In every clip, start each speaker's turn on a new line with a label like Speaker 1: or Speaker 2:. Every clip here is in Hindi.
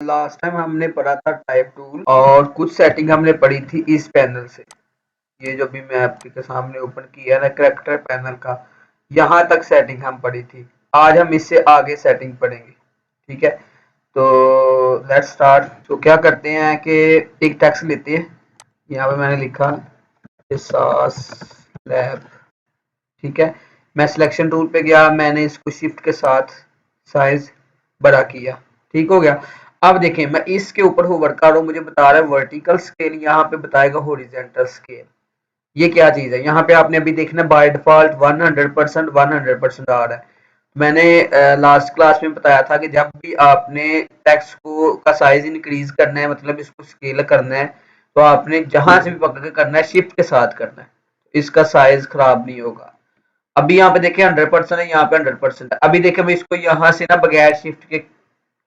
Speaker 1: लास्ट टाइम हमने पढ़ा था टाइप टूल और कुछ सेटिंग हमने पढ़ी थी इस पैनल से। ये जो भी मैं आपके सामने ओपन किया ना कैरेक्टर पैनल का, यहाँ तक सेटिंग हम पढ़ी थी। आज हम इससे आगे सेटिंग पढ़ेंगे, ठीक है। तो लेट्स स्टार्ट। तो क्या करते हैं कि एक टेक्स्ट लेते हैं, यहाँ पे मैंने लिखा सास लैब, ठीक है। मैं सिलेक्शन टूल पे गया, मैंने इसको शिफ्ट के साथ साइज बड़ा किया, ठीक हो गया। अब देखें मैं इसके ऊपर होवर कर रहा हूँ, मुझे बता रहा है वर्टिकल स्केल, यहाँ पे बताएगा हॉरिजॉन्टल स्केल। ये क्या चीज है, यहाँ पे आपने अभी देखना बाय डिफॉल्ट 100% 100% आ रहा है। मैंने लास्ट क्लास में बताया था कि जब भी आपने टेक्स्ट को का साइज इंक्रीज करना है, मतलब इसको स्केल करना है, तो आपने जहां से भी पकड़ के करना है शिफ्ट के साथ करना है, इसका साइज खराब नहीं होगा। अभी यहाँ पे देखिए 100% है, यहाँ पे 100% है। अभी देखिए मैं इसको यहाँ से ना बगैर शिफ्ट के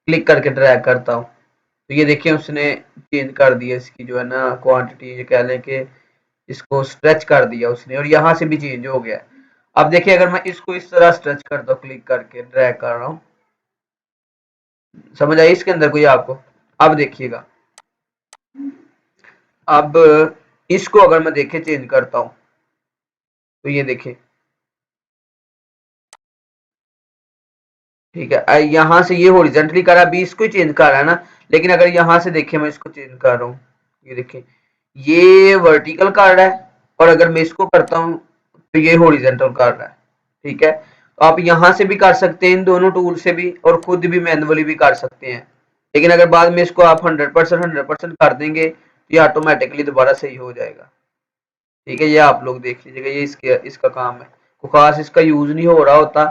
Speaker 1: क्लिक करके ड्रैग करता हूँ, तो ये देखिए उसने चेंज कर दिया इसकी जो है ना क्वांटिटी, ये कह लें कि इसको स्ट्रेच कर दिया उसने, और यहाँ से भी चेंज हो गया। अब देखिए अगर मैं इसको इस तरह स्ट्रेच करता हूँ, क्लिक करके ड्रैग कर रहा हूँ, समझ आई इसके अंदर कोई आपको? अब देखिएगा, अब इसको अगर मैं देखे चेंज करता हूँ, तो ये देखिए, ठीक है। यहाँ से ये हॉरिजॉन्टली कर रहा है, अभी इसको ही चेंज कर रहा है ना, लेकिन अगर यहाँ से देखिए मैं इसको चेंज कर रहा हूँ, ये देखिए ये वर्टिकल कर रहा है, और अगर मैं इसको करता हूँ तो ये हॉरिजॉन्टल कर रहा है, ठीक है। तो आप यहाँ से भी कर सकते हैं, इन दोनों टूल से भी, और खुद भी मैनुअली भी कर सकते हैं। लेकिन अगर बाद में इसको आप 100% कर देंगे तो ये ऑटोमेटिकली दोबारा सही हो जाएगा, ठीक है। ये आप लोग देख लीजिएगा, ये इसके इसका काम है, कोई खास इसका यूज नहीं हो रहा होता,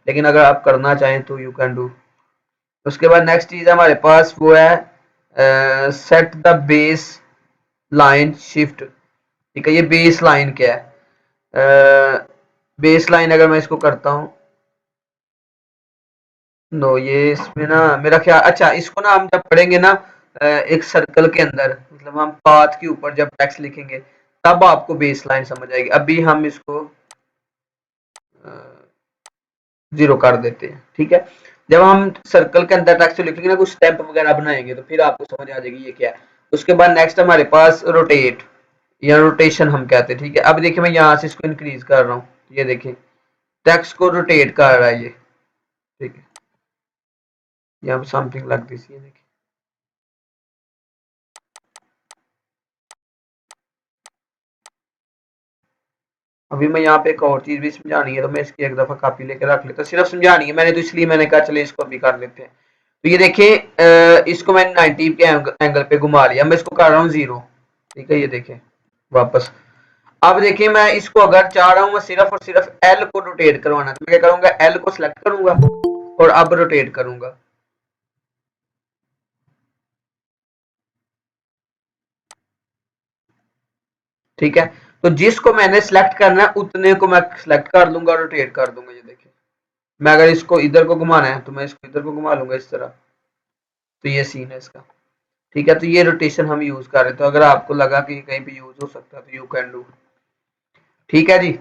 Speaker 1: लेकिन अगर आप करना चाहें तो यू कैन डू। उसके बाद नेक्स्ट चीज हमारे पास वो है set the base line shift, ठीक है। ये बेस लाइन क्या है? बेस लाइन अगर मैं इसको करता हूँ, नो ये इसमें ना मेरा ख्याल, अच्छा इसको ना हम जब पढ़ेंगे ना एक सर्कल के अंदर, मतलब हम पाथ के ऊपर जब टेक्स्ट लिखेंगे तब आपको बेस लाइन समझ आएगी। अभी हम इसको 0 कर देते हैं, ठीक है। जब हम सर्कल के अंदर टेक्स्ट लिखेंगे ना, कुछ स्टेप वगैरह बनाएंगे, तो फिर आपको समझ आ जाएगी ये क्या है। उसके बाद नेक्स्ट हमारे पास रोटेट या रोटेशन हम कहते हैं, ठीक है। अब देखिए मैं यहाँ से इसको इंक्रीज कर रहा हूँ, ये देखिए टेक्स्ट को रोटेट कर रहा है ये, ठीक है। यहाँ पे समथिंग लाइक दिस, ये देखिए अभी मैं यहाँ पे एक और चीज भी समझानी है, तो मैं इसकी एक दफा कॉपी लेकर रख लेता हूँ, सिर्फ समझानी है मैंने, तो इसलिए मैंने कहा चले इसको अभी कर लेते हैं। तो ये देखिए इसको मैंने 90 के एंगल पे घुमा लिया, मैं इसको कर रहा हूँ 0, ठीक है। ये देखें वापस। अब देखिए मैं इसको अगर चाह रहा हूँ मैं सिर्फ और सिर्फ एल को रोटेट करवाना, तो मैं क्या करूंगा, एल को सिलेक्ट करूंगा और अब रोटेट करूंगा, ठीक है। तो जिसको मैंने सिलेक्ट करना है उतने को मैं सिलेक्ट कर लूंगा, रोटेट कर दूंगा। ये देखिए मैं अगर इसको इधर को घुमाना है तो मैं इसको इधर को घुमा लूंगा इस तरह, तो ये सीन है इसका, ठीक है। तो ये रोटेशन हम यूज कर रहे हैं, तो अगर आपको लगा कि कहीं पे यूज हो सकता है तो यू कैन डू, ठीक है जी।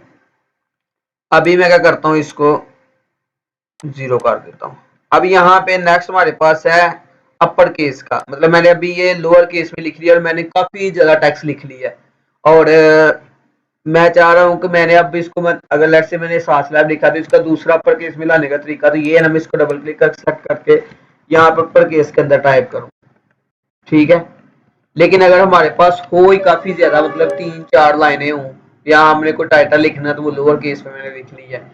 Speaker 1: अभी मैं क्या करता हूँ, इसको 0 कर देता हूँ। अब यहाँ पे नेक्स्ट हमारे पास है अपर केस का, मतलब मैंने अभी ये लोअर केस में लिख लिया और मैंने काफी ज्यादा टेक्स्ट लिख लिया है, और मैं चाह रहा हूँ कि मैंने अब इसको अगर लेट से मैंने 7 स्लैब लिखा तो इसका दूसरा अपर केस में लाने का तरीका तो ये है ना, मैं इसको डबल क्लिक कर सेलेक्ट करके यहाँ पर अपर केस के अंदर टाइप करूँ, ठीक है। लेकिन अगर हमारे पास हो ही काफी ज्यादा, मतलब 3-4 लाइनें हों, या हमने कोई टाइटल लिखना है तो वो लोअर केस में मैंने लिख ली है,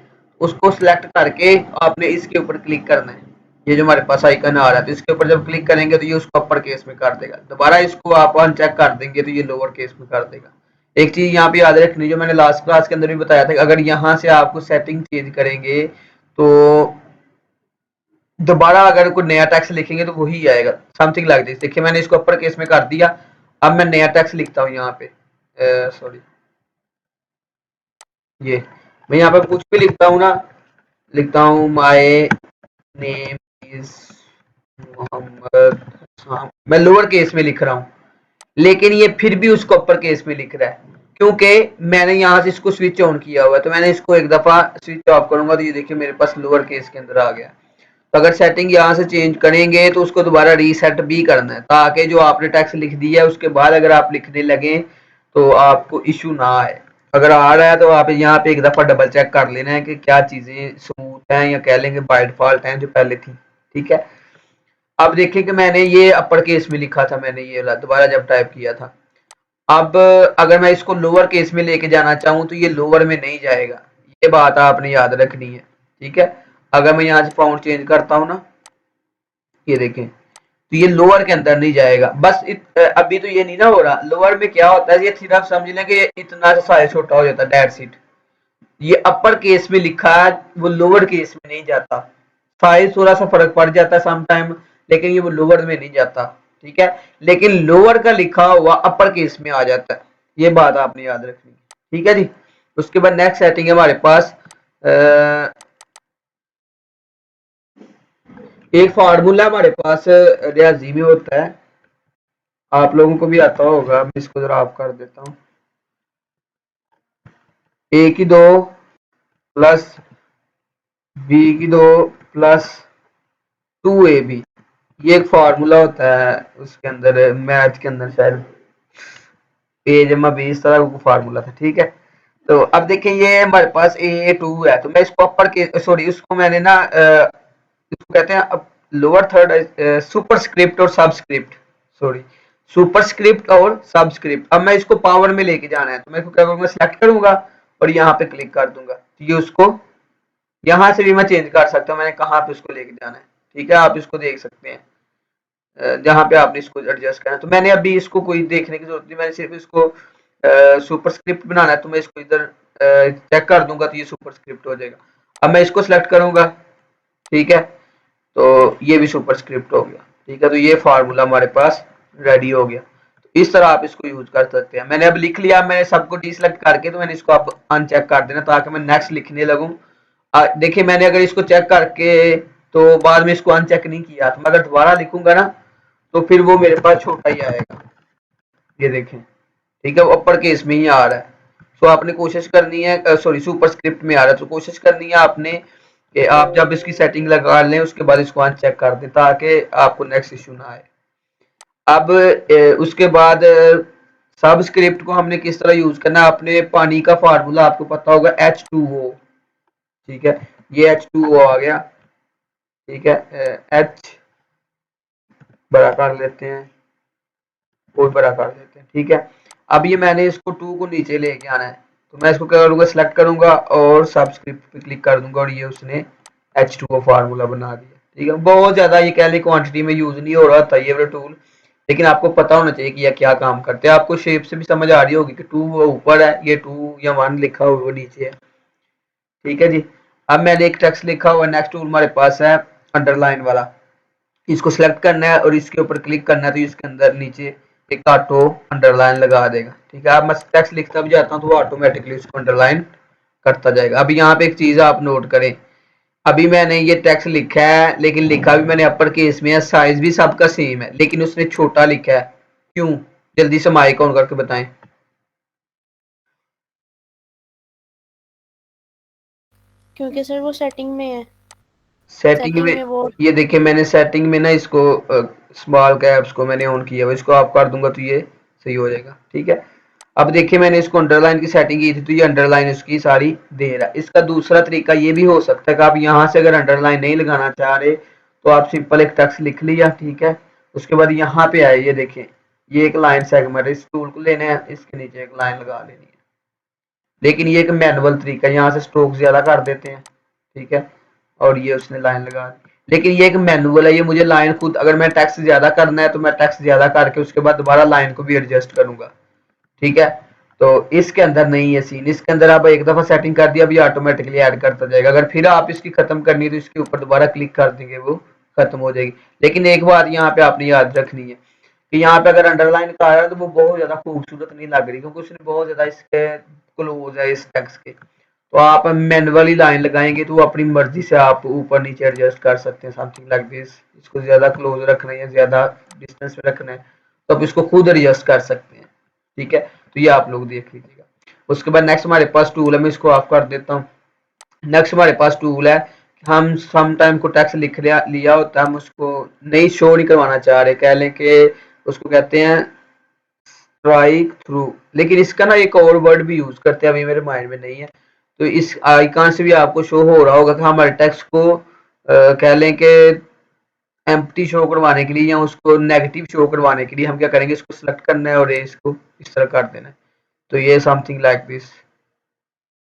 Speaker 1: उसको सिलेक्ट करके आपने इसके ऊपर क्लिक करना है। ये जो हमारे पास आइकन आ रहा है, तो इसके ऊपर जब क्लिक करेंगे तो ये उसको अपर केस में कर देगा, दोबारा इसको आप अनचेक कर देंगे तो ये लोअर केस में कर देगा। एक चीज यहाँ पे याद रखनी, जो मैंने लास्ट क्लास के अंदर भी बताया था, अगर यहाँ से आपको सेटिंग चेंज करेंगे तो दोबारा अगर कोई नया टेक्स्ट लिखेंगे तो वही आएगा, समथिंग लाइक दिस। देखिए मैंने इसको अपर केस में कर दिया, अब मैं नया टेक्स्ट लिखता हूँ यहाँ पे, सॉरी ये मैं यहाँ पे कुछ भी लिखता हूँ ना, लिखता हूँ माय नेम इज मोहम्मद, मैं लोअर केस में लिख रहा हूँ, लेकिन ये फिर भी उसको अपर केस में लिख रहा है, क्योंकि मैंने यहाँ से इसको स्विच ऑन किया हुआ है। तो मैंने इसको एक दफा स्विच ऑफ करूंगा तो ये देखिए मेरे पास लोअर केस के अंदर आ गया। तो अगर सेटिंग यहाँ से चेंज करेंगे तो उसको दोबारा रीसेट भी करना है, ताकि जो आपने टेक्स्ट लिख दिया है उसके बाद अगर आप लिखने लगे तो आपको इशू ना आए। अगर आ रहा है तो आप यहाँ पे एक दफा डबल चेक कर लेना है कि क्या चीजें स्मूथ हैं या कह लेंगे बाय डिफॉल्ट हैं जो पहले थी। ठीक है, अब देखिए कि मैंने ये अपर केस में लिखा था, मैंने ये दोबारा जब टाइप किया था। अब अगर मैं इसको लोअर केस में लेके जाना चाहूँ तो ये लोअर में नहीं जाएगा, ये बात आपने याद रखनी है। ठीक है, अगर मैं यहाँ से फाउंट चेंज करता हूँ ना, ये देखें, तो ये लोअर के अंदर नहीं जाएगा। बस अभी तो ये नहीं ना हो रहा, लोअर में क्या होता है, ये सिर्फ समझ लें कि ये इतना सा साइज छोटा हो जाता है, दैट्स इट। ये अपर केस में लिखा है, वो लोअर केस में नहीं जाता। साइज थोड़ा सा फर्क पड़ जाता है सम टाइम, लेकिन ये वो लोअर में नहीं जाता। ठीक है, लेकिन लोअर का लिखा हुआ अपर केस में आ जाता है, ये बात आपने याद रखनी है। ठीक है जी, उसके बाद नेक्स्ट सेटिंग है हमारे पास एक फार्मूला हमारे पास रियाजी में होता है, आप लोगों को भी आता होगा, मैं इसको जरा ऑफ कर देता हूँ। ए की दो प्लस बी की दो प्लस 2ab, ये एक फार्मूला होता है उसके अंदर, मैथ के अंदर शायद ए जमा बी इस तरह का फार्मूला था। ठीक है, तो अब देखिए ये हमारे पास A2 है, तो मैं इसको अपर के सॉरी उसको मैंने ना इसको कहते हैं लोअर थर्ड सुपरस्क्रिप्ट और सबस्क्रिप्ट, सॉरी सुपरस्क्रिप्ट और सबस्क्रिप्ट। अब मैं इसको पावर में लेके जाना है, तो मैं इसको क्या करूंगा, सिलेक्ट करूंगा और यहाँ पे क्लिक कर दूंगा, तो ये उसको यहाँ से भी मैं चेंज कर सकता हूँ मैंने कहाँ पे उसको लेके जाना है। ठीक है, आप इसको देख सकते हैं जहाँ पे आपने इसको एडजस्ट करना है। तो मैंने अभी इसको कोई देखने की जरूरत नहीं, मैंने सिर्फ इसको सुपरस्क्रिप्ट बनाना है, तो मैं इसको इधर चेक कर दूंगा तो ये सुपरस्क्रिप्ट हो जाएगा। अब मैं इसको सिलेक्ट करूंगा, ठीक है, तो ये भी सुपरस्क्रिप्ट हो गया। ठीक है, तो ये फार्मूला हमारे पास रेडी हो गया। तो इस तरह आप इसको यूज कर सकते हैं। मैंने अब लिख लिया, मैंने सबको डीसेलेक्ट करके, तो मैंने इसको अब अनचेक कर देना ताकि मैं नेक्स्ट लिखने लगूं। देखिए मैंने अगर इसको चेक करके तो बाद में इसको अनचेक नहीं किया, तो मैं अगर दोबारा लिखूंगा ना तो फिर वो मेरे पास छोटा ही आएगा, ये देखें। ठीक है, वो अपर केस में ही आ रहा है। तो आपने कोशिश करनी है, सॉरी सुपरस्क्रिप्ट में आ रहा है, तो कोशिश करनी है आपने कि आप जब इसकी सेटिंग लगा लें उसके बाद इसको अनचेक कर दें ताकि आपको नेक्स्ट इशू ना आए। अब उसके बाद सबस्क्रिप्ट को हमने किस तरह यूज करना है, अपने पानी का फार्मूला आपको पता होगा H2O। ठीक है, ये H2O आ गया। ठीक है, H बड़ा कर लेते हैं, कोई बड़ा कर देते हैं। ठीक है, अब ये मैंने इसको 2 को नीचे लेके आना है, तो मैं इसको क्या करूंगा, सिलेक्ट करूंगा और सबस्क्रिप्ट पे क्लिक कर दूंगा और ये उसने H2O फार्मूला बना दिया। ठीक है, बहुत ज्यादा ये कह ली क्वांटिटी में यूज नहीं हो रहा था ये वाला टूल, लेकिन आपको पता होना चाहिए कि यह क्या काम करते हैं। आपको शेप से भी समझ आ रही होगी कि 2 वो ऊपर है, ये 2 या 1 लिखा हुआ वो नीचे है। ठीक है जी, अब मैंने एक टेक्स्ट लिखा हुआ, नेक्स्ट टूल हमारे पास है अंडरलाइन वाला, इसको सिलेक्ट करना है और इसके ऊपर क्लिक करना है, तो इसके अंदर नीचे एक ऑटो अंडरलाइन लगा देगा। ठीक है, अब मैं टेक्स्ट लिखता भी जाता हूँ तो वो ऑटोमेटिकली उसको अंडरलाइन करता जाएगा। अभी यहाँ पे एक चीज आप नोट करें, अभी मैंने ये टेक्स्ट लिखा है लेकिन लिखा भी मैंने अपर केस में है, साइज भी सबका सेम है, लेकिन उसने छोटा लिखा है, क्यों? जल्दी से माइक ऑन करके बताएं।
Speaker 2: क्योंकि सर वो सेटिंग में है,
Speaker 1: सेटिंग
Speaker 2: सेटिंग
Speaker 1: में,
Speaker 2: में वो
Speaker 1: ये देखिए मैंने सेटिंग में ना इसको स्मॉल कैप्स को मैंने ऑन किया हुआ, इसको ऑफ कर दूंगा तो ये सही हो जाएगा। ठीक है, अब देखिए मैंने इसको अंडरलाइन की सेटिंग की थी तो ये अंडरलाइन उसकी सारी दे रहा है। इसका दूसरा तरीका ये भी हो सकता है कि आप यहाँ से अगर अंडरलाइन नहीं लगाना चाह रहे तो आप सिंपल एक टेक्स्ट लिख लिया, ठीक है, उसके बाद यहाँ पे आए, ये देखें ये एक लाइन सेगमेंट है, इस टूल को लेना है, इसके नीचे एक लाइन लगा लेनी है। लेकिन ये एक मैनुअल तरीका है, यहाँ से स्ट्रोक ज्यादा कर देते हैं। ठीक है, और ये उसने लाइन लगा दी, लेकिन ये एक मैनुअल है, ये मुझे लाइन खुद अगर मैं टेक्स्ट ज्यादा करना है तो मैं टेक्स्ट ज्यादा करके उसके बाद दोबारा लाइन को भी एडजस्ट करूंगा। ठीक है, तो इसके अंदर नहीं है सीन, इसके अंदर आप एक दफा सेटिंग कर दिया, अभी ऑटोमेटिकली ऐड करता जाएगा। अगर फिर आप इसकी खत्म करनी है तो इसके ऊपर दोबारा क्लिक कर देंगे, वो खत्म हो जाएगी। लेकिन एक बात यहाँ पे आपने याद रखनी है कि यहाँ पे अगर अंडरलाइन का आया तो वो बहुत ज्यादा खूबसूरत नहीं लग रही, क्योंकि उसने बहुत ज्यादा इसके क्लोज है इस टेक्स्ट के। तो आप मैनुअली लाइन लगाएंगे तो अपनी मर्जी से आप ऊपर नीचे एडजस्ट कर सकते हैं, समथिंग लाइक दिस। इसको ज्यादा क्लोज रखना है या ज्यादा डिस्टेंस में रखना है तो आप इसको खुद एडजस्ट कर सकते हैं। ठीक है, तो ये आप लोग देख लीजिएगा। उसके बाद नेक्स्ट हमारे पास टूल है, मैं इसको ऑफ कर देता हूँ। नेक्स्ट हमारे पास टूल है हम सम टाइम को टेक्स्ट लिया होता है, हम उसको नहीं शो नहीं करवाना चाह रहे, कह लें कि उसको कहते हैं स्ट्राइक थ्रू, लेकिन इसका ना एक और वर्ड भी यूज करते हैं, अभी मेरे माइंड में नहीं है। तो इस आइकन से भी आपको शो हो रहा होगा कि हमारे टेक्स्ट को कह लें कि एम्प्टी शो करवाने के लिए या उसको नेगेटिव शो करवाने के लिए हम क्या करेंगे, इसको सिलेक्ट करना है और इसको इस तरह कर देना है। तो ये समथिंग लाइक दिस,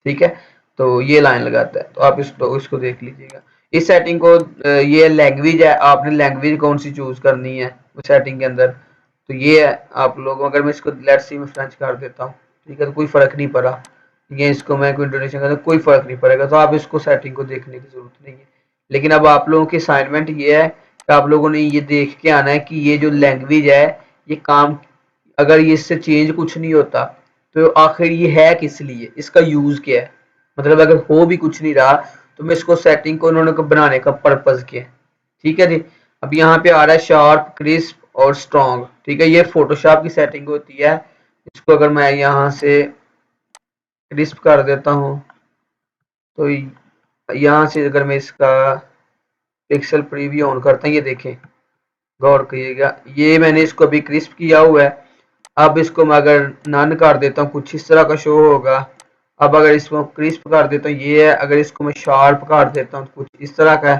Speaker 1: ठीक है। तो ये लाइन लगाता है, तो आप इसको देख लीजिएगा। इस सेटिंग को ये लैंग्वेज है, आपने लैंग्वेज कौन सी चूज करनी है उस सेटिंग के अंदर, तो ये है आप लोग। अगर मैं इसको लेट्स सी में फ्रेंच कर देता हूँ, ठीक है, तो कोई फर्क नहीं पड़ा। ये इसको मैं कोई इंटोनेशन करता कोई फर्क नहीं पड़ेगा, तो आप इसको सेटिंग को देखने की जरूरत नहीं है। लेकिन अब आप लोगों की असाइनमेंट ये है कि आप लोगों ने ये देख के आना है कि ये जो लैंग्वेज है ये काम, अगर ये इससे चेंज कुछ नहीं होता तो आखिर ये है किस लिए, इसका यूज क्या है। मतलब अगर हो भी कुछ नहीं रहा तो मैं इसको सेटिंग को उन्होंने बनाने का पर्पज क्या है, ठीक है जी। अब यहाँ पे आ रहा है शार्प, क्रिस्प और स्ट्रॉन्ग, ठीक है, ये फोटोशॉप की सेटिंग होती है। इसको अगर मैं यहाँ से क्रिस्प कर देता हूँ, तो यहाँ से अगर मैं इसका पिक्सल प्रीव्यू ऑन करता हूँ, ये देखें, गौर करिएगा, ये मैंने इसको अभी क्रिस्प किया हुआ है। अब इसको मैं अगर नन कर देता हूँ, कुछ इस तरह का शो होगा। अब अगर इसको क्रिस्प कर देता हूँ, ये है, अगर इसको मैं शार्प कर देता हूँ तो कुछ इस तरह का है,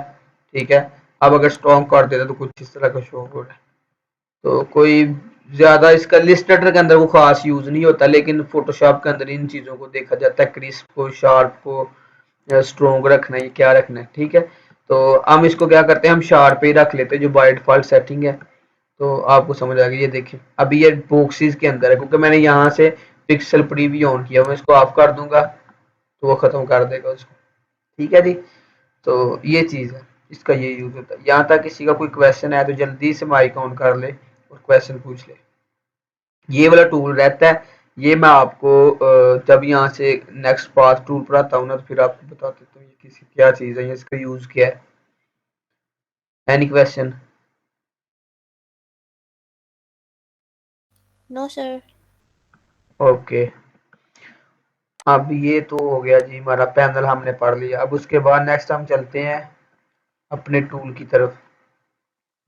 Speaker 1: ठीक है। अब अगर स्ट्रॉन्ग कर देता हूँ तो कुछ इस तरह का शो हो रहा है। तो कोई ज्यादा इसका इलस्ट्रेटर के अंदर वो खास यूज नहीं होता, लेकिन फोटोशॉप के अंदर इन चीजों को देखा जाता है, क्रिस्प को, शार्प को, स्ट्रॉन्ग रखना है, ये क्या रखना है, ठीक है। तो हम इसको क्या करते हैं, हम शार्प ही रख लेते हैं जो बाय डिफॉल्ट सेटिंग है। तो आपको समझ आ गई, ये देखिए अभी ये बॉक्सेस के अंदर है क्योंकि मैंने यहाँ से पिक्सल प्रीव्यू ऑन किया, मैं इसको ऑफ कर दूंगा तो वो खत्म कर देगा उसको, ठीक है जी। तो ये चीज है, इसका ये यूज होता है। यहाँ तक किसी का कोई क्वेश्चन है तो जल्दी से माइक ऑन कर ले और क्वेश्चन पूछ ले। ये वाला टूल रहता है, ये मैं आपको जब यहाँ से नेक्स्ट पाथ टूल पर आता हूँ ना, तो फिर आपको बता देता हूँ ये किसी क्या चीज है, इसका यूज क्या है। Any question?
Speaker 2: No sir.
Speaker 1: Okay. अब ये तो हो गया जी, हमारा पैनल हमने पढ़ लिया। अब उसके बाद नेक्स्ट हम चलते हैं अपने टूल की तरफ।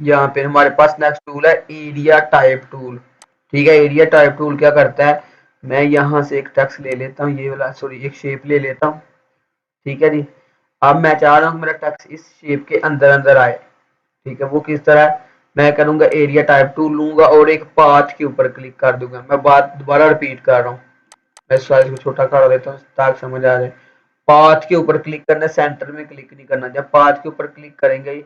Speaker 1: यहाँ पे हमारे पास नेक्स्ट टूल है एरिया टाइप टूल, ठीक है। एरिया टाइप टूल क्या करता है, मैं यहाँ से एक टेक्स्ट ले लेता हूँ, ये वाला, सॉरी, एक शेप ले लेता हूँ, ठीक है जी। अब मैं चाह रहा हूँ मेरा टेक्स्ट इस शेप के अंदर अंदर आए, ठीक है। वो किस तरह, मैं करूंगा एरिया टाइप टूल लूंगा और एक पाथ के ऊपर क्लिक कर दूंगा। मैं बात दोबारा रिपीट कर रहा हूँ, मैं साइज को छोटा कर देता हूँ ताकि समझ आ जाए। पाथ के ऊपर क्लिक करना, सेंटर में क्लिक नहीं करना। जब पाथ के ऊपर क्लिक करेंगे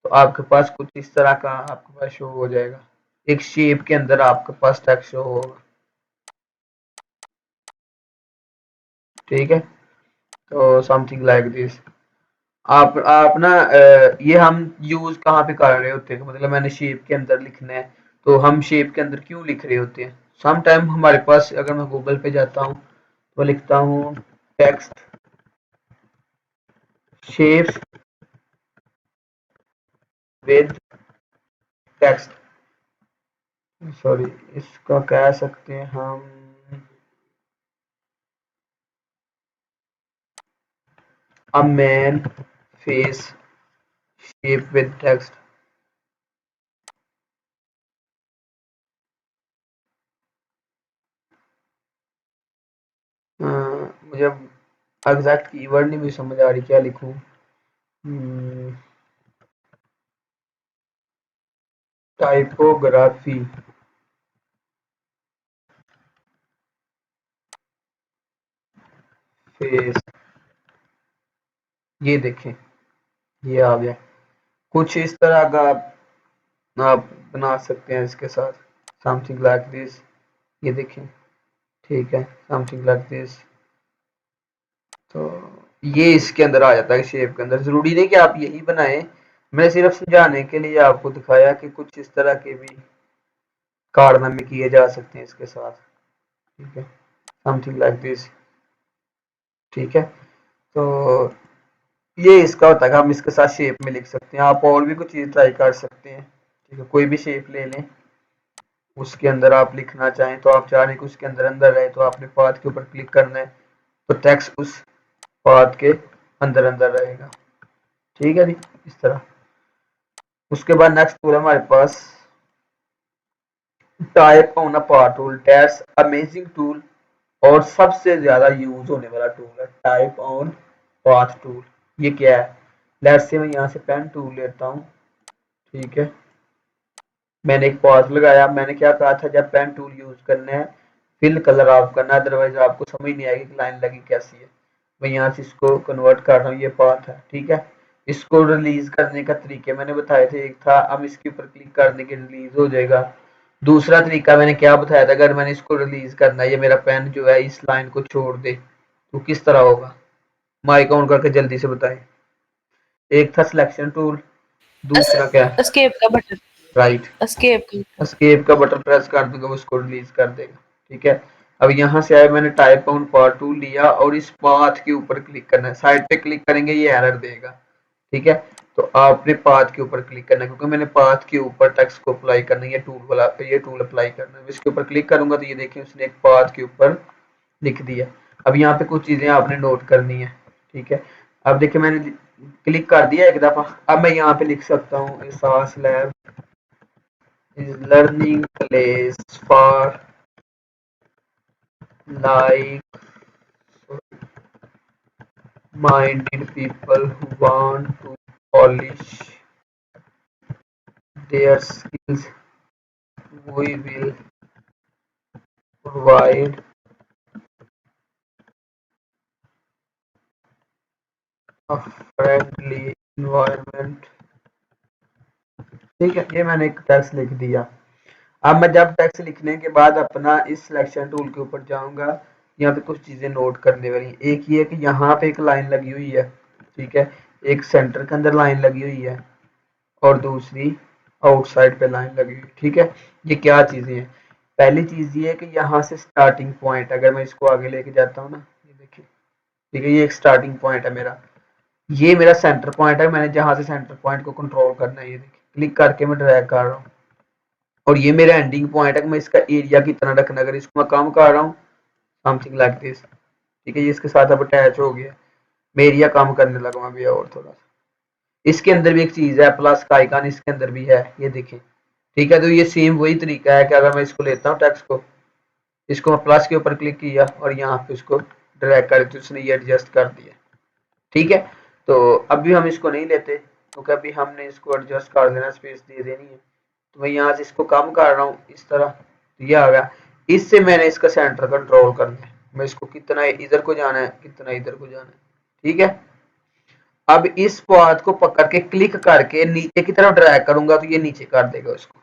Speaker 1: तो आपके पास कुछ इस तरह का आपके पास शो हो जाएगा, एक शेप के अंदर आपके पास टेक्स्ट शो होगा, ठीक है। तो समथिंग लाइक दिस। आप ना ये हम यूज कहाँ पे कर रहे होते हैं, मतलब मैंने शेप के अंदर लिखना है, तो हम शेप के अंदर क्यों लिख रहे होते हैं। सम टाइम हमारे पास, अगर मैं गूगल पे जाता हूँ तो लिखता हूँ text shapes with text, sorry, इसका कह सकते हैं हम a man face shape with text। मुझे एग्जैक्ट कीवर्ड नहीं भी समझ आ रही, क्या लिखूं। टाइपोग्राफी, फेस, ये देखें, ये आ गया। कुछ इस तरह का आप बना सकते हैं इसके साथ, समथिंग लाइक दिस, ये देखें, ठीक है, समथिंग लाइक दिस। तो ये इसके अंदर आ जाता है शेप के अंदर। जरूरी नहीं कि आप यही बनाएं, मैं सिर्फ समझाने के लिए आपको दिखाया कि कुछ इस तरह के भी कारनामे किए जा सकते हैं इसके साथ, ठीक है, समथिंग लाइक दिस, ठीक है। तो ये इसका होता है कि हम इसके साथ शेप में लिख सकते हैं। आप और भी कुछ चीज ट्राई कर सकते हैं, ठीक है, कोई भी शेप ले लें, उसके अंदर आप लिखना चाहें, तो आप चाह रहे हैं कि उसके अंदर अंदर रहे, तो आपने पाथ के ऊपर क्लिक करना है, तो टेक्स्ट उस पाथ के अंदर अंदर रहेगा, ठीक है जी, इस तरह। उसके बाद नेक्स्ट टूल है हमारे पास type on a path tool. That's amazing tool और सबसे ज्यादा यूज होने वाला टूल है टाइप ऑन पाथ टूल। ये क्या है? लेट्स से मैं यहाँ से पेन टूल लेता हूँ, ठीक है। मैंने एक पॉज लगाया। मैंने क्या कहा था, जब पेन टूल यूज करना है फिल कलर ऑफ करना, अदरवाइज आपको समझ नहीं आएगी कि लाइन लगी कैसी है। मैं यहाँ से इसको कन्वर्ट कर रहा हूँ, ये पाथ है, ठीक है। इसको रिलीज करने का तरीके मैंने बताए थे, एक था अब इसके ऊपर क्लिक करने के रिलीज हो जाएगा। दूसरा तरीका मैंने क्या बताया था, अगर मैंने इसको रिलीज करना है, ये मेरा पेन जो है इस लाइन को छोड़ दे तो किस तरह होगा? माइक ऑन करके जल्दी से बताएं। एक था सिलेक्शन टूल, दूसरा क्या है?
Speaker 2: एस्केप का बटन,
Speaker 1: राइट,
Speaker 2: एस्केप का।
Speaker 1: एस्केप का बटन प्रेस कर दूंगा, वो उसको रिलीज कर देगा, ठीक है। अब यहाँ से आया, मैंने टाइप ऑन पाथ टूल लिया और इस पाथ के ऊपर क्लिक करना है। साइड पे क्लिक करेंगे ये एरर देगा, ठीक है। तो आपने पाथ के ऊपर क्लिक करना है, क्योंकि मैंने पाथ के ऊपर टेक्स्ट को अप्लाई करना है, ये टूल वाला, ये टूल अप्लाई करना है। इसके ऊपर क्लिक करूंगा तो ये देखिए उसने एक पाथ के ऊपर लिख दिया। अब यहाँ पे कुछ चीजें आपने नोट करनी है, ठीक है। अब देखिए मैंने क्लिक कर दिया एक दफा। अब मैं यहाँ पे लिख सकता हूँ एहसास lab is learning place for like minded people who want to polish their skills. We will provide a friendly environment। ठीक है, ये मैंने एक टेक्स्ट लिख दिया। अब मैं जब टेक्स्ट लिखने के बाद अपना इस सिलेक्शन टूल के ऊपर जाऊंगा, यहाँ पे कुछ चीजें नोट करने वाली। एक ये कि यहाँ पे एक लाइन लगी हुई है, ठीक है। एक सेंटर के अंदर लाइन लगी हुई है और दूसरी आउटसाइड पे लाइन लगी हुई, ठीक है। ये क्या चीजें हैं? पहली चीज ये है कि यहाँ से स्टार्टिंग पॉइंट, अगर मैं इसको आगे लेके जाता हूँ ना, ये देखिए, ठीक है, ये एक स्टार्टिंग पॉइंट है मेरा, ये मेरा सेंटर पॉइंट है। मैंने जहां से सेंटर पॉइंट को कंट्रोल करना है, ये देखिए क्लिक करके मैं ड्रैग कर रहा हूँ। और ये मेरा एंडिंग पॉइंट है कि मैं इसका एरिया कितना रखना, अगर इसको मैं कम कर रहा हूँ समथिंग लाइक दिस, ठीक है। ये इसके साथ अब अटैच हो गया, मैं एरिया कम करने लगा अभी और थोड़ा सा। इसके अंदर भी एक चीज है प्लस का आइकन, इसके अंदर भी है, ये देखें, ठीक है। तो ये सेम वही तरीका है कि अगर मैं इसको लेता हूँ टेक्स्ट को, इसको मैं प्लस के ऊपर क्लिक किया और यहाँ पे इसको ड्रैग कर, तो उसने ये एडजस्ट कर दिया, ठीक है। तो अभी हम इसको नहीं लेते क्योंकि अभी हमने इसको एडजस्ट कर देना, स्पेस दे देनी है। तो मैं यहाँ से इसको कम कर रहा हूँ इस तरह, तो ये आ गया। इससे मैंने इसका सेंटर कंट्रोल करना है, मैं इसको कितना इधर को जाना है, कितना इधर को जाना है, ठीक है। अब इस पाथ को पकड़ के क्लिक करके नीचे की तरफ ड्रैग करूंगा तो ये नीचे कर देगा उसको।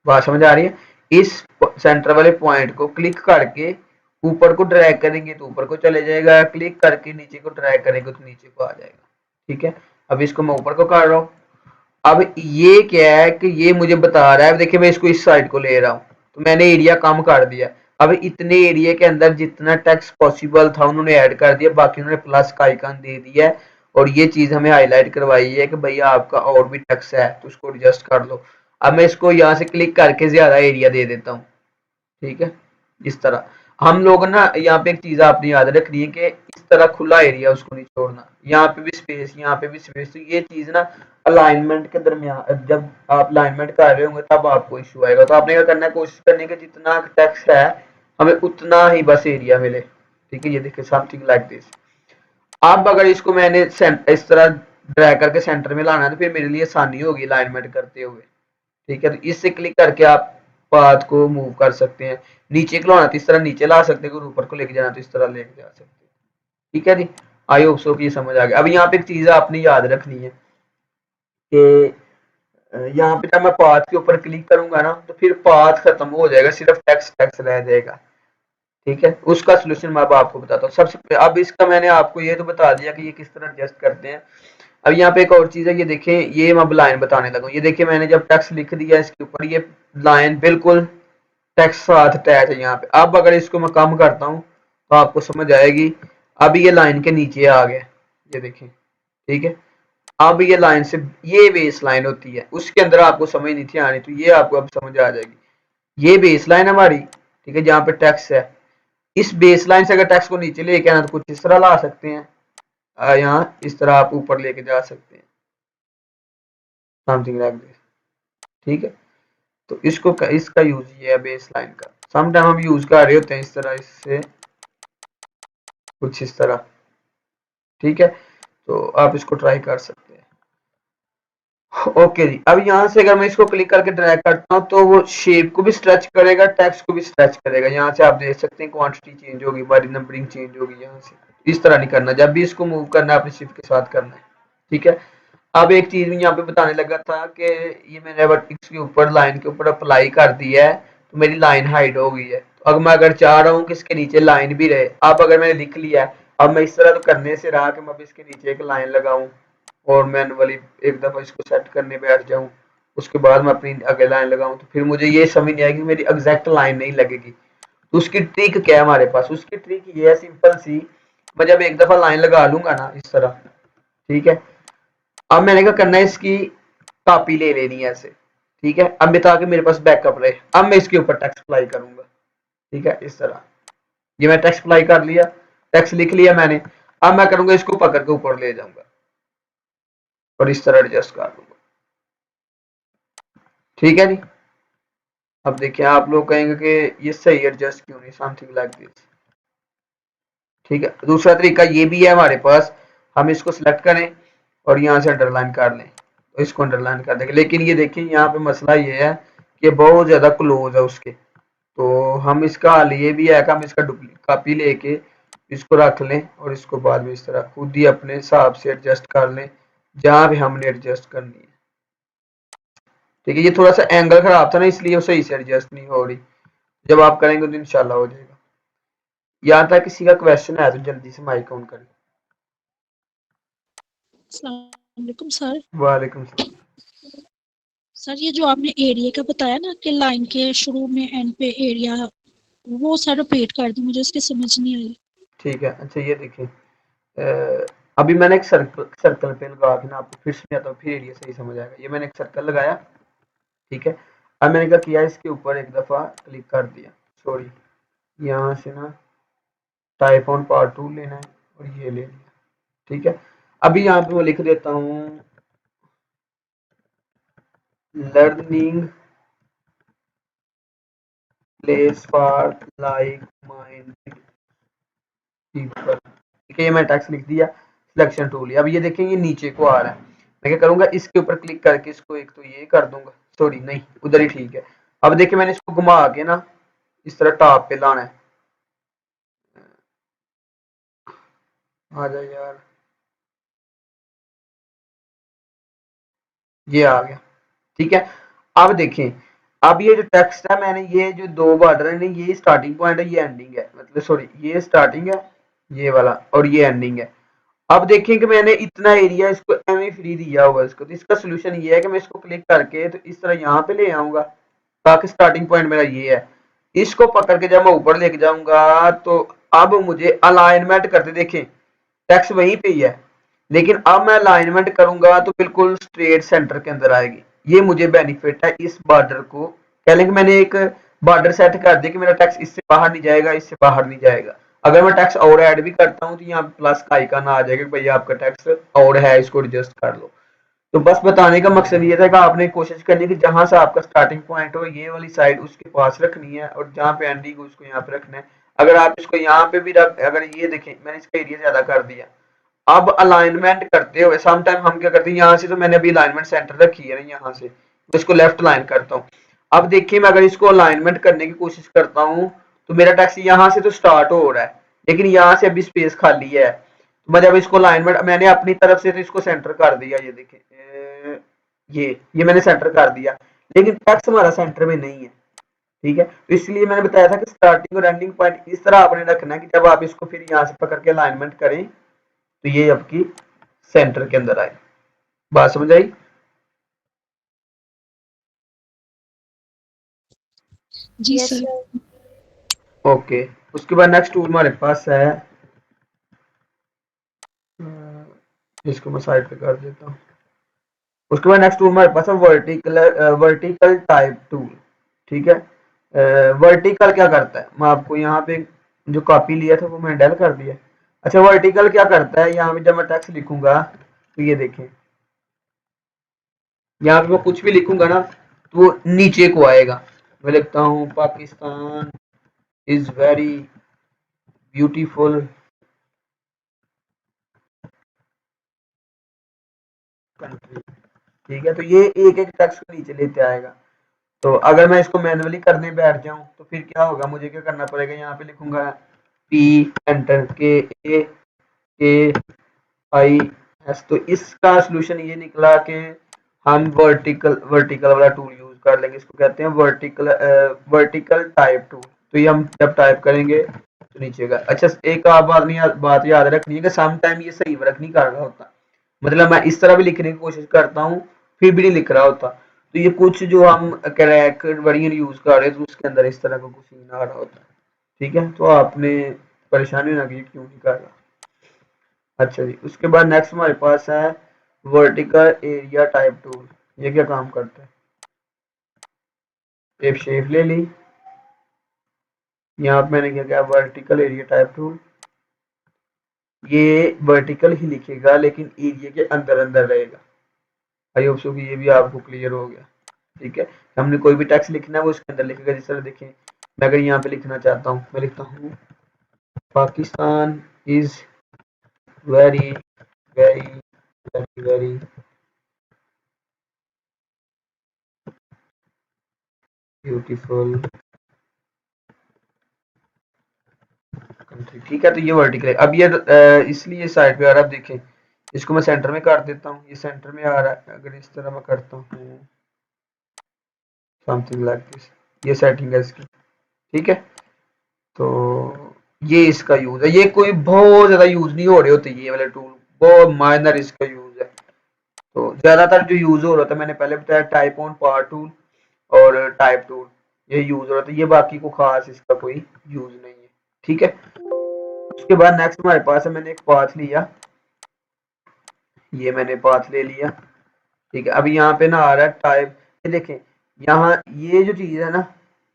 Speaker 1: बात समझ आ रही है? इस सेंटर वाले पॉइंट को क्लिक करके ऊपर को ड्रैग करेंगे तो ऊपर को चले जाएगा, क्लिक करके नीचे को ड्रैग करेंगे तो नीचे को आ जाएगा, ठीक है। अब इसको मैं ऊपर को कर रहा हूँ। अब ये क्या है कि ये मुझे बता रहा है, देखिए मैं इसको इस साइड को ले रहा हूँ तो मैंने एरिया कम कर दिया। अब इतने एरिया के अंदर जितना टेक्स्ट पॉसिबल था उन्होंने ऐड कर दिया, बाकी उन्होंने प्लस का आइकन दे दिया है। और ये चीज हमें हाईलाइट करवाई है कि भैया आपका और भी टेक्स्ट है तो उसको एडजस्ट कर लो। अब मैं इसको यहाँ से क्लिक करके ज्यादा एरिया दे देता हूँ, ठीक है। इस तरह हम लोग ना, यहाँ पे एक चीज आपने याद रखनी है कि इस तरह खुला एरिया उसको नहीं छोड़ना, यहाँ पे भी स्पेस, यहाँ पे भी स्पेस। तो ये चीज ना अलाइनमेंट के दरमियान, जब आप अलाइनमेंट कर रहे होंगे तब आपको इश्यू आएगा। तो आपने क्या करना है, कोशिश करनी है कि जितना टेक्स्ट है हमें उतना ही बस एरिया मिले, ठीक है। ये देखिए समथिंग लाइक दिस। अब अगर इसको मैंने इस तरह ड्रैग करके सेंटर में लाना है तो फिर मेरे लिए आसानी होगी अलाइनमेंट करते हुए, ठीक है। तो इससे क्लिक करके आप पाथ को मूव कर सकते हैं। नीचे को लाना तो इस तरह नीचे ला सकते हैं, ऊपर को लेके जाना तो इस तरह लेके जा सकते हैं, ठीक है जी। आई होप सो कि ये समझ आ गया। अब यहाँ पे एक चीज आपने याद रखनी है कि यहाँ पे जब मैं पाथ के ऊपर क्लिक करूंगा ना तो फिर पाथ खत्म हो जाएगा, सिर्फ टेक्स्ट टेक्स्ट रह जाएगा, ठीक है। उसका सोल्यूशन मैं अब आपको बताता हूँ। सबसे अब इसका मैंने आपको ये तो बता दिया कि ये किस तरह एडजस्ट करते हैं। अब यहाँ पे एक और चीज है, ये देखें, ये मैं अब लाइन बताने लगा हूँ। ये देखिए मैंने जब टेक्स्ट लिख दिया इसके ऊपर, ये लाइन बिल्कुल टेक्स्ट साथ अटैच है यहाँ पे। अब अगर इसको मैं कम करता हूँ तो आपको समझ आएगी। अब ये लाइन के नीचे आ गया, ये देखिए, ठीक है। अब ये लाइन से, ये बेस लाइन होती है, उसके अंदर आपको समझ नहीं थी आनी, तो ये आपको अब समझ आ जाएगी। ये बेस लाइन हमारी, ठीक है, जहाँ पे टेक्स्ट है। इस बेस लाइन से अगर टेक्स्ट को नीचे लेके आना तो कुछ इस तरह ला सकते हैं, यहाँ इस तरह आप ऊपर लेके जा सकते हैं, समथिंग लाइक दिस। ठीक है, तो इसका यूज ये है बेस लाइन का। सम टाइम हम यूज कर रहे होते हैं इस तरह, इससे कुछ इस तरह। ठीक है, तो आप इसको ट्राई कर सकते हैं। ओके जी, अब यहाँ से अगर मैं इसको क्लिक करके ड्रैग करता हूँ तो वो शेप को भी स्ट्रेच करेगा, टेक्स्ट को भी स्ट्रेच करेगा। यहाँ से आप देख सकते हैं क्वांटिटी चेंज होगी, हमारी नंबरिंग चेंज होगी। यहाँ से इस तरह नहीं करना, जब भी इसको मूव करना है अपने शिफ्ट के साथ करना है। ठीक है, अब एक चीज मैं यहाँ पे बताने लगा था कि ये मैंने वर्टेक्स के ऊपर लाइन के ऊपर अप्लाई कर दिया है तो मेरी लाइन हाइड हो गई है। तो अब मैं अगर चाह रहा हूँ कि इसके नीचे लाइन भी रहे, अब अगर मैंने लिख लिया है, अब मैं इस तरह तो करने से रहा कि मैं अब इसके नीचे एक लाइन लगाऊं और मैनुअली एक दफा इसको सेट करने बैठ जाऊं, उसके बाद मैं अपनी अगली लाइन लगाऊं, तो फिर मुझे ये समझ नहीं आएगी, मेरी एग्जैक्ट लाइन नहीं लगेगी। तो उसकी ट्रिक क्या है हमारे पास? उसकी ट्रिक ये है सिंपल सी, मैं जब एक दफा लाइन लगा लूंगा ना इस तरह, ठीक है, अब मैंने क्या करना है, इसकी कॉपी ले लेनी है ऐसे। ठीक है, अब मैं ताकि मेरे पास बैकअप रहे, अब मैं इसके ऊपर टेक्स्ट अप्लाई करूंगा। ठीक है, इस तरह ये मैं टेक्स्ट अप्लाई कर लिया, टेक्स्ट लिख लिया मैंने। अब मैं करूंगा इसको पकड़ के ऊपर ले जाऊंगा और इस तरह एडजस्ट कर दूंगा। ठीक है जी, अब देखिए आप लोग कहेंगे कि ये सही एडजस्ट क्यों नहीं, समथिंग लाइक दिस। ठीक है, दूसरा तरीका ये भी है हमारे पास, हम इसको सिलेक्ट करें और यहाँ से अंडरलाइन कर लें, तो इसको अंडरलाइन कर देंगे। लेकिन ये देखिए यहाँ पे मसला ये है कि बहुत ज्यादा क्लोज है उसके, तो हम इसका हल ये भी है कि हम इसका डुप्लीकेट कॉपी लेके इसको रख लें और इसको बाद में इस तरह खुद ही अपने हिसाब से एडजस्ट कर लें जहां भी हमने एडजस्ट करनी है। ठीक है, ये थोड़ा सा एंगल खराब था ना, इसलिए वो सही से एडजस्ट नहीं हो रही। जब आप करेंगे तो इंशाल्लाह हो जाएगा। यहाँ तक किसी का क्वेश्चन है तो जल्दी से माइक ऑन करें।
Speaker 3: अस्सलाम वालेकुम सर।
Speaker 1: वालेकुम सलाम।
Speaker 3: सर ये जो आपने एरिया का बताया ना कि लाइन के शुरू में एंड पे एरिया, वो सर रिपीट कर दी, मुझे इसकी समझ नहीं आई।
Speaker 1: ठीक है, अच्छा ये देखिए, अभी मैंने एक सर्कल पे लगा के ना आपको फिर समझाता हूँ, फिर एरिया सही समझ आएगा। ये मैंने एक सर्कल लगाया, ठीक है, अब मैंने क्या किया, इसके ऊपर एक दफा क्लिक कर दिया, सॉरी यहाँ से ना टाइप ऑन पार्ट 2 लेना है और ये ले लिया। ठीक है, अभी यहाँ पे मैं लिख देता हूँ learning place for like minded people. ठीक है, ये मैं टेक्स्ट लिख दिया, सिलेक्शन टूल लिया। अब ये देखें ये नीचे को आ रहा है, मैं क्या करूंगा, इसके ऊपर क्लिक करके इसको एक तो ये कर दूंगा, सॉरी नहीं उधर ही ठीक है। अब देखिए मैंने इसको घुमा के ना इस तरह टॉप पे लाना है, आ जाए यार, ये आ गया। ठीक है, अब देखें, अब ये जो टेक्स्ट है, मैंने ये जो दो बॉर्डर है ना, ये स्टार्टिंग पॉइंट है, ये एंडिंग है, मतलब सॉरी ये स्टार्टिंग है ये वाला और ये एंडिंग है। अब देखिए कि मैंने इतना एरिया इसको एम फ्री दिया हुआ है इसको, तो इसका सोल्यूशन ये है कि मैं इसको क्लिक करके तो इस तरह यहाँ पे ले आऊंगा ताकि स्टार्टिंग पॉइंट मेरा ये है। इसको पकड़ के जब मैं ऊपर लेके जाऊंगा तो अब मुझे अलाइनमेंट करते देखें टेक्स्ट वहीं पे ही है, लेकिन अब मैं अलाइनमेंट करूंगा तो बिल्कुल स्ट्रेट सेंटर के अंदर आएगी। ये मुझे बेनिफिट है इस बॉर्डर को, कह लें कि मैंने एक बॉर्डर सेट कर दिया कि मेरा टेक्स्ट इससे बाहर नहीं जाएगा, इससे बाहर नहीं जाएगा। अगर मैं टेक्स्ट और ऐड भी करता हूँ तो यहाँ प्लस का आइकन आ जाएगा कि भैया आपका टेक्स्ट और है, इसको एडजस्ट कर लो। तो बस बताने का मकसद ये था कि आपने कोशिश करनी है कि जहां से आपका स्टार्टिंग पॉइंट हो ये वाली साइड उसके पास रखनी है और जहां पे एंडिंग हो उसको यहाँ पे रखना है। अगर आप इसको यहाँ पे भी रख, अगर ये देखें मैंने इसका एरिया ज्यादा कर दिया, अब अलाइनमेंट करते हुए सम टाइम हम क्या करते हैं, यहाँ से तो मैंने अभी अलाइनमेंट सेंटर रखी है ना, यहाँ से तो इसको लेफ्ट लाइन करता हूँ। अब देखिए मैं अगर इसको अलाइनमेंट करने की कोशिश करता हूँ तो मेरा टैक्स यहाँ से तो स्टार्ट हो रहा है, लेकिन यहाँ से अभी स्पेस खाली है। तो मैं जब इसको अलाइनमेंट मैंने अपनी तरफ से तो इसको सेंटर कर दिया, ये देखिए ये मैंने सेंटर कर दिया, लेकिन टैक्स हमारा सेंटर में नहीं है। ठीक है, तो इसलिए मैंने बताया था कि स्टार्टिंग और एंडिंग पॉइंट इस तरह आपने रखना है कि जब आप इसको फिर यहाँ से पकड़ के अलाइनमेंट करें तो ये आपकी सेंटर के अंदर आए। बात समझ आई?
Speaker 3: जी
Speaker 2: यस
Speaker 3: सर।
Speaker 2: सर।
Speaker 1: ओके, उसके बाद नेक्स्ट टूल हमारे पास है, इसको मैं साइड पे कर देता हूँ। उसके बाद नेक्स्ट टूल हमारे पास है वर्टिकल टाइप टूल। ठीक है, वर्टिकल क्या करता है, मैं आपको यहाँ पे जो कॉपी लिया था वो मैंने डेल कर दिया। अच्छा वर्टिकल क्या करता है, यहाँ पे जब मैं टेक्स्ट लिखूंगा तो ये देखें, यहाँ पे मैं कुछ भी लिखूंगा ना तो वो नीचे को आएगा। मैं लिखता हूँ Pakistan is very beautiful country, ठीक है, तो ये एक एक टेक्स्ट को नीचे लेते आएगा। तो अगर मैं इसको मैनुअली करने बैठ जाऊं तो फिर क्या होगा, मुझे क्या करना पड़ेगा, यहाँ पे लिखूंगा पी एंटर के ए के आई एस, तो इसका सोल्यूशन ये निकला कि हम वर्टिकल वर्टिकल वाला टूल यूज कर लेंगे, इसको कहते हैं वर्टिकल टाइप टूल। तो ये हम जब टाइप करेंगे तो नीचे का। अच्छा एक और बात याद रखनी है कि सम टाइम ये सही वर्क नहीं कर रहा होता, मतलब मैं इस तरह भी लिखने की कोशिश करता हूँ फिर भी नहीं लिख रहा होता, तो ये कुछ जो हम क्रैक वर्जन यूज कर रहे हैं तो उसके अंदर इस तरह का कुछ नहीं आ रहा होता, ठीक है, तो आपने परेशानी ना की क्यों नहीं कर रहा। अच्छा जी, उसके बाद नेक्स्ट हमारे पास है वर्टिकल एरिया टाइप टूल। ये क्या काम करता है, एक शेप ले ली, यहाँ पे मैंने क्या किया वर्टिकल एरिया टाइप टूल, ये वर्टिकल ही लिखेगा लेकिन एरिया के अंदर अंदर रहेगा। आई होप सो कि ये भी आपको क्लियर हो गया, ठीक है। हमने कोई भी टेक्स्ट लिखना है वो उसके अंदर लिखेगा, जिस तरह देखें मैं अगर यहाँ पे लिखना चाहता हूँ, मैं लिखता हूँ Pakistan is very very very very beautiful country, ठीक है, तो ये वर्टिकल है। अब ये इसलिए साइड पे आ रहा है, अब देखें इसको मैं सेंटर में कर देता हूँ, ये सेंटर में आ रहा है, अगर इस तरह मैं करता हूँ समथिंग लाइक दिस, ये सेटिंग है इसकी, ठीक है। तो ये इसका यूज है, ये कोई बहुत ज्यादा यूज नहीं हो रहे होते ये वाले टूल, बहुत माइनर इसका यूज है। तो ज्यादातर जो यूज हो रहा था मैंने पहले बताया टाइप ऑन पावर टूल और टाइप टूल, ये यूज हो रहा था, ये बाकी को खास इसका कोई यूज नहीं है, ठीक है। उसके बाद नेक्स्ट हमारे पास है, मैंने एक पाथ लिया, ये मैंने पाथ ले लिया, ठीक है। अब यहाँ पे ना आ रहा है टाइप, ये देखें यहाँ ये जो चीज है ना,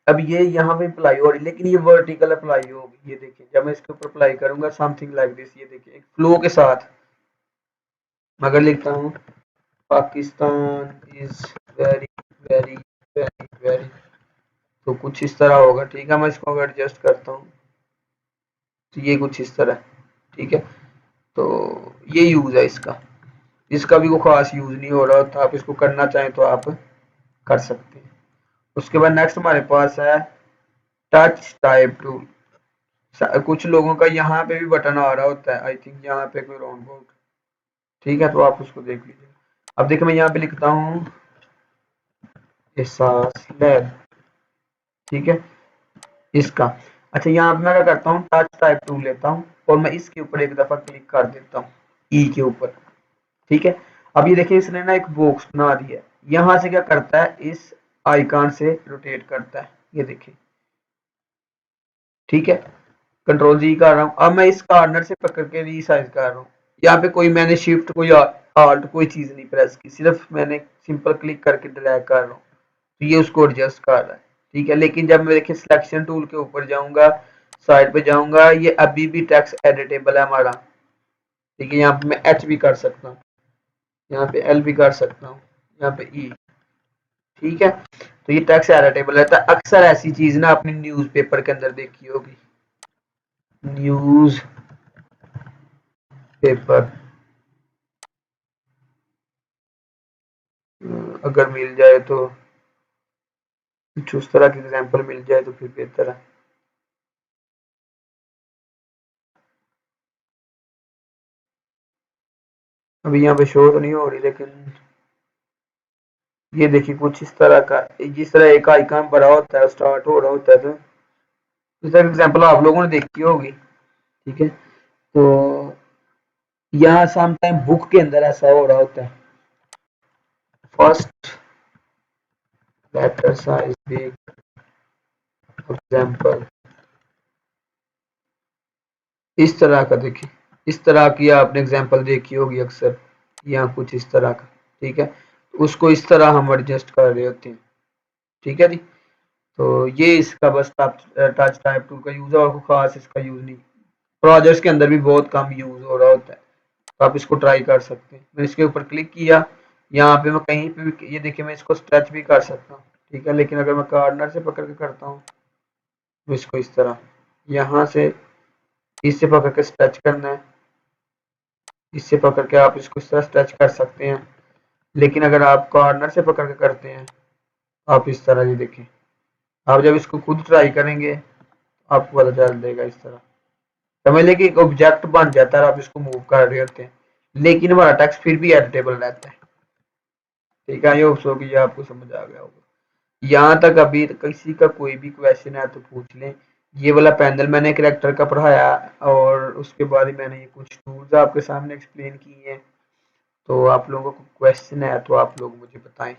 Speaker 1: अब ये यहाँ पे अप्लाई हो रही है लेकिन ये वर्टिकल अप्लाई होगी, ये देखिए जब मैं इसके ऊपर अप्लाई करूंगा समथिंग लाइक दिस, ये देखिए एक फ्लो के साथ मगर लिखता हूँ Pakistan is very very very very, तो कुछ इस तरह होगा, ठीक है। मैं इसको अगर एडजस्ट करता हूँ तो ये कुछ इस तरह, ठीक है। तो ये यूज है इसका, इसका भी कोई खास यूज नहीं हो रहा था, आप इसको करना चाहें तो आप कर सकते हैं। उसके बाद नेक्स्ट हमारे पास है टच टाइप टूल। कुछ लोगों का यहाँ पे भी बटन आ रहा होता है, आई थिंक यहाँ पे कोई रॉन्ग बोर्ड, ठीक है, तो आप उसको देख लीजिए। अब देखिए मैं यहाँ पे लिखता हूँ एहसास लैब, ठीक है, इसका। अच्छा यहाँ पे मैं क्या करता हूँ टच टाइप टूल लेता हूँ और मैं इसके ऊपर एक दफा क्लिक कर देता हूँ ई के ऊपर, ठीक है। अब ये देखिए इसने ना एक बॉक्स बना दिया है, यहाँ से क्या करता है इस आइकन से रोटेट करता है, ये देखिए, ठीक है। कंट्रोल जी कर रहा हूँ, अब मैं इस कॉर्नर से पकड़ के रीसाइज कर रहा हूँ, यहाँ पे कोई मैंने शिफ्ट कोई आल्ट कोई चीज नहीं प्रेस की, सिर्फ मैंने सिंपल क्लिक करके ड्रैग कर रहा हूँ, तो ये उसको एडजस्ट कर रहा है, ठीक है। लेकिन जब मैं देखिए सिलेक्शन टूल के ऊपर जाऊंगा, साइड पे जाऊंगा, ये अभी भी टेक्स्ट एडिटेबल है हमारा, ठीक है। यहाँ पे मैं एच भी कर सकता हूँ, यहाँ पे एल भी कर सकता हूँ, यहाँ पे ई, ठीक है। तो ये टेक्स्ट एडिटेबल रहता है। अक्सर ऐसी चीज ना अपनी न्यूज़पेपर के अंदर देखी होगी, न्यूज़ पेपर, अगर मिल जाए तो कुछ उस तरह की एग्जांपल मिल जाए तो फिर बेहतर है। अभी यहाँ पे शो तो नहीं हो रही, लेकिन ये देखिए कुछ इस तरह का, जिस तरह एक आइकन बड़ा होता है स्टार्ट हो रहा होता है, तो इस तरह एग्जांपल आप लोगों ने देखी होगी, ठीक है। तो यहाँ सम टाइम बुक के अंदर ऐसा हो रहा होता है, first letter size big example, इस तरह का देखिए, इस तरह की आपने एग्जांपल देखी होगी अक्सर, यहाँ कुछ इस तरह का, ठीक है। उसको इस तरह हम एडजस्ट कर रहे होते हैं, ठीक है जी। तो ये इसका बस टच टाइप टूल का यूज है और कोई खास इसका यूज नहीं। प्रोजेक्ट्स के अंदर भी बहुत कम यूज हो रहा होता है, तो आप इसको ट्राई कर सकते हैं। मैंने इसके ऊपर क्लिक किया, यहाँ पे मैं कहीं पे भी, ये देखिए मैं इसको स्ट्रेच भी कर सकता हूँ, ठीक है। लेकिन अगर मैं कॉर्नर से पकड़ के करता हूँ तो इसको इस तरह, यहाँ से इससे पकड़ के स्ट्रेच करना है, इससे पकड़ के आप इसको इस तरह स्ट्रेच कर सकते हैं। लेकिन अगर आप कॉर्नर से पकड़ के करते हैं आप इस तरह, ये देखें, आप जब इसको खुद ट्राई करेंगे आपको पता चल देगा। इस तरह समझ लें कि एक ऑब्जेक्ट बन जाता है और आप इसको मूव कर रहे होते हैं, लेकिन हमारा टेक्स्ट फिर भी एडिटेबल रहता है, ठीक है। ये होप सो कि ये आपको समझ आ गया होगा। यहाँ तक अभी किसी का कोई भी क्वेश्चन है तो पूछ लें। ये वाला पैनल मैंने कैरेक्टर का पढ़ाया और उसके बाद ही मैंने ये कुछ टूल्स आपके सामने एक्सप्लेन किए हैं। तो आप लोगों को क्वेश्चन है तो आप लोग मुझे बताएं।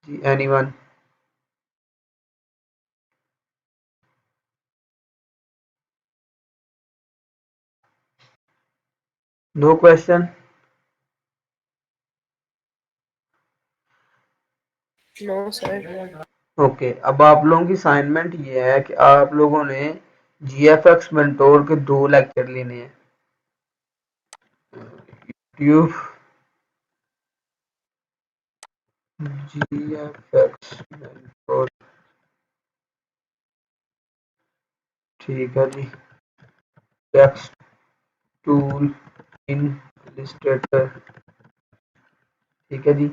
Speaker 1: जी, anyone? No question?
Speaker 2: No sir.
Speaker 1: Okay, अब आप लोगों की असाइनमेंट ये है कि आप लोगों ने GFX मेंटोर के 2 लेक्चर लेने हैं। ट्यूब GFX मेंटोर, ठीक है जी। टेक्स्ट टूल इन इलस्ट्रेटर, ठीक है जी।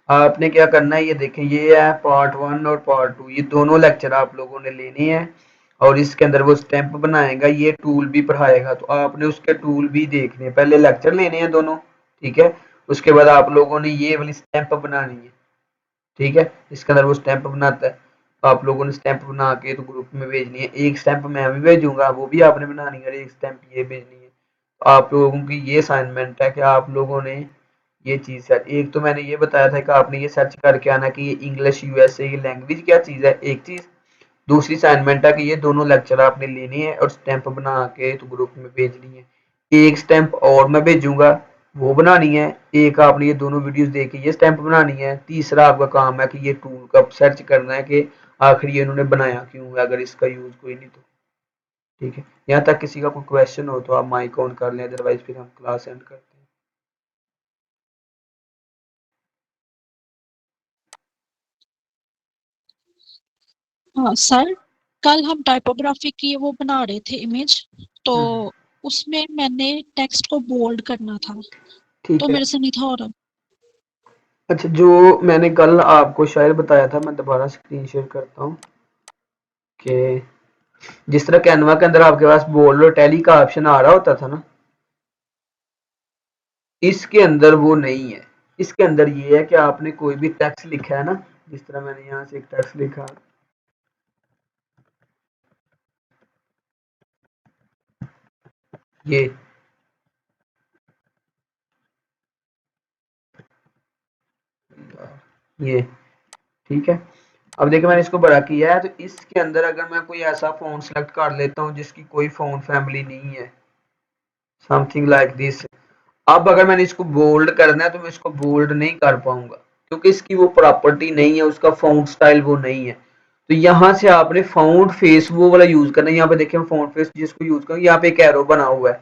Speaker 1: आपने क्या करना है, ये देखें, ये है पार्ट 1 और पार्ट 2, ये दोनों लेक्चर आप लोगों ने लेने हैं और इसके अंदर वो स्टैंप बनाएगा, ये टूल भी पढ़ाएगा, तो आपने उसके टूल भी देखने हैं। पहले लेक्चर लेने हैं दोनों, ठीक है। उसके बाद आप लोगों ने ये वाली स्टैंप बनानी है, ठीक है। इसके अंदर वो स्टैंप बनाता है, तो आप लोगों ने स्टैंप बना के तो ग्रुप में भेजनी है। एक स्टैंप मैं भी भेजूंगा, वो भी आपने बनानी है, और एक स्टैंप ये भेजनी है। तो आप लोगों की ये असाइनमेंट है कि आप लोगों ने ये चीज़ सर्च, एक तो मैंने ये बताया था कि आपने ये सर्च करके आना कि ये इंग्लिश यूएसए की लैंग्वेज क्या चीज़ है, एक चीज़। दूसरी असाइनमेंट है कि ये दोनों लेक्चर आपने लेनी है और स्टैंप बना के तो ग्रुप में भेजनी है। एक स्टैंप और मैं भेजूंगा, वो बनानी है। एक आपने ये दोनों वीडियोस देख के ये स्टैंप बनानी है। तीसरा आपका काम है कि ये टूल का सर्च करना है कि आखिर ये इन्होंने बनाया क्यों है, अगर इसका यूज कोई नहीं तो, ठीक है। यहाँ तक किसी का कोई क्वेश्चन हो तो आप माइक ऑन कर लें, अदरवाइज फिर हम क्लास एंड करते हैं।
Speaker 3: हाँ सर, कल हम टाइपोग्राफी की वो बना रहे थे इमेज, तो उसमें मैंने टेक्स्ट को बोल्ड करना था,
Speaker 1: ठीक
Speaker 3: तो
Speaker 1: है।
Speaker 3: मेरे से नहीं था हो रहा।
Speaker 1: अच्छा, जो मैंने कल आपको शायद बताया था, मैं दोबारा स्क्रीन शेयर करता हूँ कि जिस तरह कैनवा के अंदर आपके पास बोल्ड और टैली का ऑप्शन आ रहा होता था ना, इसके अंदर वो नहीं है। इसके अंदर ये है कि आपने कोई भी टेक्स्ट लिखा है ना, जिस तरह मैंने यहाँ से एक टेक्स्ट लिखा, ये ठीक है। अब देखिए मैंने इसको बड़ा किया है, तो इसके अंदर अगर मैं कोई ऐसा फ़ॉन्ट सेलेक्ट कर लेता हूँ जिसकी कोई फ़ॉन्ट फैमिली नहीं है, समथिंग लाइक दिस। अब अगर मैंने इसको बोल्ड करना है तो मैं इसको बोल्ड नहीं कर पाऊंगा, क्योंकि इसकी वो प्रॉपर्टी नहीं है, उसका फ़ॉन्ट स्टाइल वो नहीं है। तो यहाँ से आपने फ़ॉन्ट फेस वो वाला यूज करना है। यहाँ पे देखिए फ़ॉन्ट फेस जिसको यूज करूँ, यहाँ पे एक एरो बना हुआ है,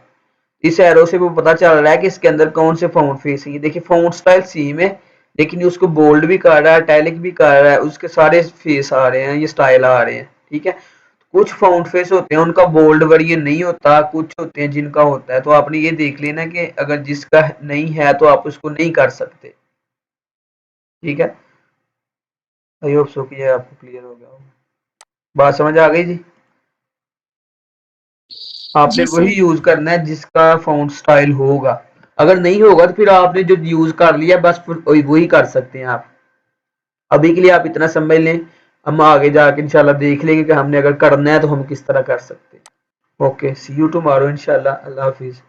Speaker 1: इस एरो से वो पता चल रहा है कि इसके अंदर कौन से फ़ॉन्ट फेस है। ये देखिए फ़ॉन्ट स्टाइल सेम है, लेकिन उसको बोल्ड भी कर रहा है, इटैलिक भी कर रहा है, उसके सारे फेस आ रहे हैं, ये स्टाइल आ रहे हैं, ठीक है। कुछ फ़ॉन्ट फेस होते हैं उनका बोल्ड वेरिएंट नहीं होता, कुछ होते हैं जिनका होता है। तो आपने ये देख लेना कि अगर जिसका नहीं है तो आप उसको नहीं कर सकते, ठीक है। आई होप सो कि ये आपको क्लियर हो गया होगा, बात समझ आ गई जी। आपने
Speaker 3: जी
Speaker 1: वही
Speaker 3: सर।
Speaker 1: यूज करना है जिसका फ़ॉन्ट स्टाइल होगा। अगर नहीं होगा तो फिर आपने जो यूज कर लिया बस फिर वही कर सकते हैं आप। अभी के लिए आप इतना समझ लें, हम आगे जाके इंशाल्लाह देख लेंगे कि हमने अगर करना है तो हम किस तरह कर सकते हैं। ओके, सी यू टुमारो इंशाल्लाह। अल्लाह हाफिज।